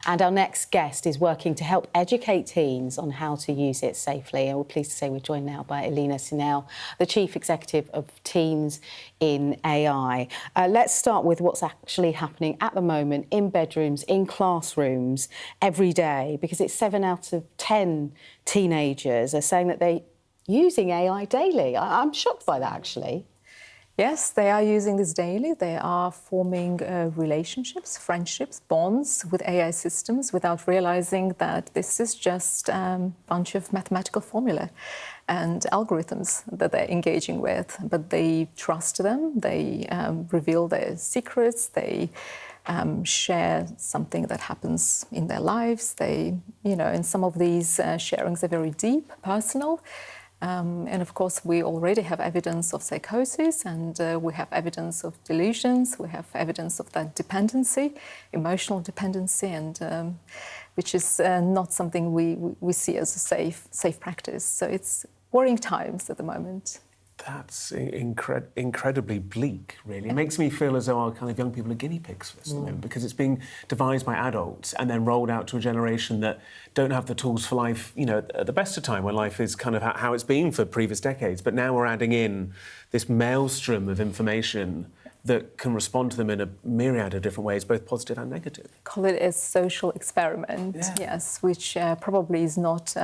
And our next guest is working to help educate teens on how to use it safely. And we're pleased to say we're joined now by Elena Sinel, the Chief Executive of Teens in AI. Let's start with what's actually happening at the moment in bedrooms, in classrooms, every day, because it's 7 out of 10 teenagers are saying that they're using AI daily. I'm shocked by that, actually. Yes, they are using this daily. They are forming relationships, friendships, bonds with AI systems without realizing that this is just a bunch of mathematical formula and algorithms that they're engaging with. But they trust them, they reveal their secrets, they share something that happens in their lives. They, and some of these sharings are very deep, personal. And of course, we already have evidence of psychosis, and we have evidence of delusions. We have evidence of that dependency, emotional dependency, and which is not something we see as a safe practice. So it's worrying times at the moment. That's incredibly bleak, really. It makes me feel as though our kind of young people are guinea pigs for this at the moment, because it's being devised by adults and then rolled out to a generation that don't have the tools for life, at the best of time, when life is kind of how it's been for previous decades. But now we're adding in this maelstrom of information that can respond to them in a myriad of different ways, both positive and negative. Call it a social experiment, yes, which probably is not,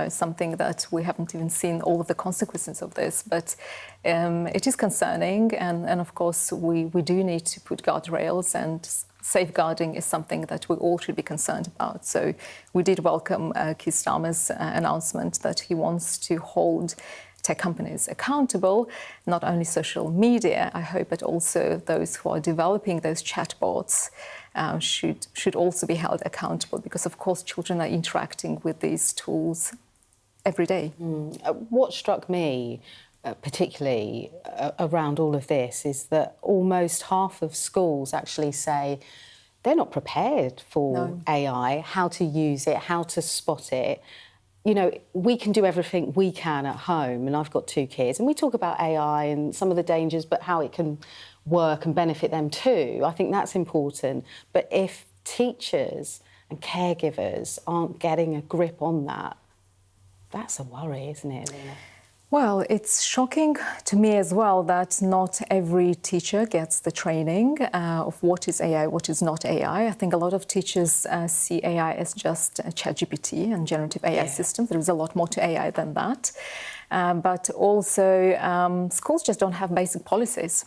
something that we haven't even seen all of the consequences of this, but it is concerning, and of course we do need to put guardrails, and safeguarding is something that we all should be concerned about. So we did welcome Keir Starmer's announcement that he wants to hold tech companies accountable, not only social media, I hope, but also those who are developing those chatbots should also be held accountable, because of course children are interacting with these tools every day. What struck me particularly around all of this is that almost half of schools actually say they're not prepared for AI, how to use it, how to spot it. We can do everything we can at home, and I've got 2 kids, and we talk about AI and some of the dangers, but how it can work and benefit them too. I think that's important. But if teachers and caregivers aren't getting a grip on that, that's a worry, isn't it, Elena? Well, it's shocking to me as well that not every teacher gets the training of what is AI, what is not AI. I think a lot of teachers see AI as just ChatGPT and generative AI systems. There is a lot more to AI than that. But also, schools just don't have basic policies.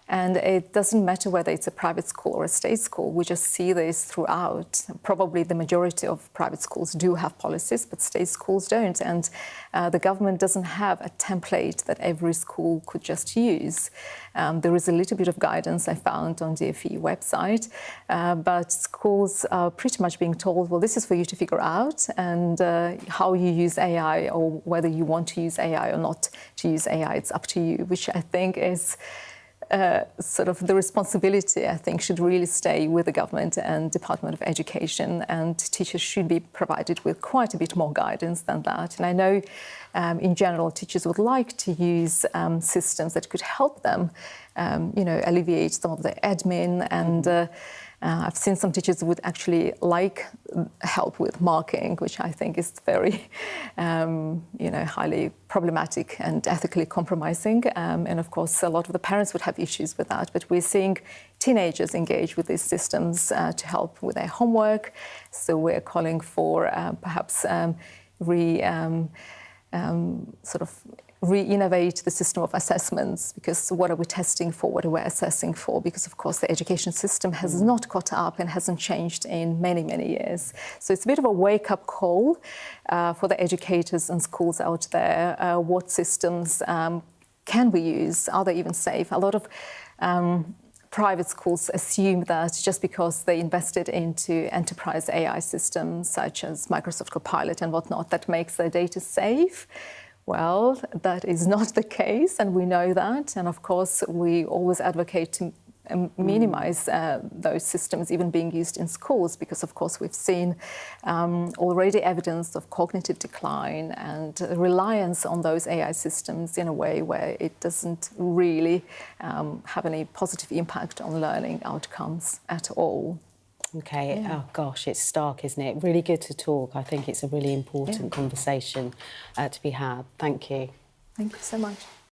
And it doesn't matter whether it's a private school or a state school. We just see this throughout. Probably the majority of private schools do have policies, but state schools don't. And the government doesn't have a template that every school could just use. There is a little bit of guidance I found on DfE website, but schools are pretty much being told, well, this is for you to figure out, and how you use AI, or whether you want to use AI or not to use AI, it's up to you, which I think is sort of the responsibility, I think, should really stay with the government and Department of Education, and teachers should be provided with quite a bit more guidance than that. And I know, in general, teachers would like to use systems that could help them, alleviate some of the admin, and I've seen some teachers who would actually like help with marking, which I think is very, highly problematic and ethically compromising. And of course, a lot of the parents would have issues with that. But we're seeing teenagers engage with these systems to help with their homework. So we're calling for perhaps re-innovate the system of assessments, because what are we testing for, what are we assessing for? Because of course the education system has not caught up and hasn't changed in many, many years. So it's a bit of a wake-up call for the educators and schools out there. What systems can we use? Are they even safe? A lot of private schools assume that just because they invested into enterprise AI systems such as Microsoft Copilot and whatnot, that makes their data safe. Well, that is not the case, and we know that. And of course, we always advocate to minimize those systems even being used in schools, because of course we've seen already evidence of cognitive decline and reliance on those AI systems in a way where it doesn't really have any positive impact on learning outcomes at all. Okay, Yeah. oh gosh, it's stark, isn't it? Really good to talk. I think it's a really important conversation to be had. Thank you. Thank you so much.